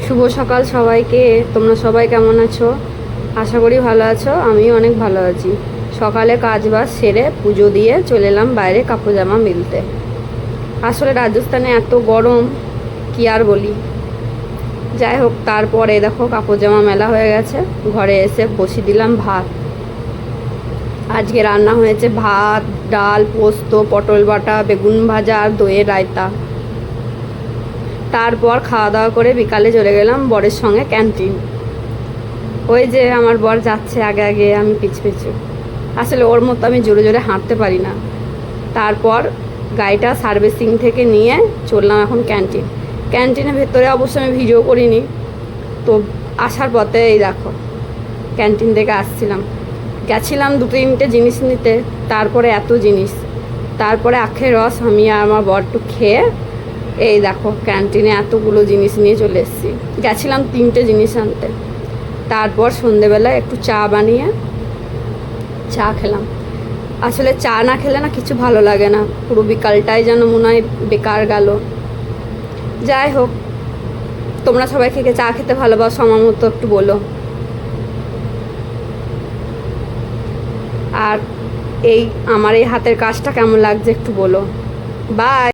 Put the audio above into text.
শুভ সকাল সবাইকে। তোমরা সবাই কেমন আছো? আশা করি ভালো আছো। আমিও অনেক ভালো আছি। সকালে কাজ বাজ সেরে পুজো দিয়ে চলে এলাম বাইরে কাপড় জামা মিলতে। আসলে রাজস্থানে এত গরম কি আর বলি। যাই হোক, তারপরে দেখো কাপড় জামা মেলা হয়ে গেছে। ঘরে এসে বসিয়ে দিলাম ভাত। আজকে রান্না হয়েছে ভাত, ডাল, পোস্ত, পটল বাটা, বেগুন ভাজা আর দইয়ের রায়তা। তারপর খাওয়া দাওয়া করে বিকালে চলে গেলাম বরের সঙ্গে ক্যান্টিন। ওই যে আমার বর যাচ্ছে আগে আগে, আমি পিছু পিছু। আসলে ওর মতো আমি জোরে জোরে হাঁটতে পারি না। তারপর গাড়িটা সার্ভিসিং থেকে নিয়ে চললাম এখন ক্যান্টিন। ক্যান্টিনের ভেতরে অবশ্য আমি ভিডিও করিনি। তো আসার পথে এই দেখো ক্যান্টিন থেকে আসছিলাম, গেছিলাম 2-3টে জিনিস নিতে। তারপরে এত জিনিস, তারপরে আখের রস আমি আর আমার বর একটু খেয়ে এই দেখো ক্যান্টিনে এতগুলো জিনিস নিয়ে চলে এসেছি। গেছিলাম 3টে জিনিস আনতে। তারপর সন্ধেবেলায় একটু চা বানিয়ে চা খেলাম। আসলে চা না খেলে না কিছু ভালো লাগে না, পুরো বিকালটাই যেন মনে হয় বেকার গেল। যাই হোক, তোমরা সবাই খেয়ে চা খেতে ভালোবাসো আমার মতো একটু বলো। আর এই আমার এই হাতের কাজটা কেমন লাগছে একটু বলো। বাই।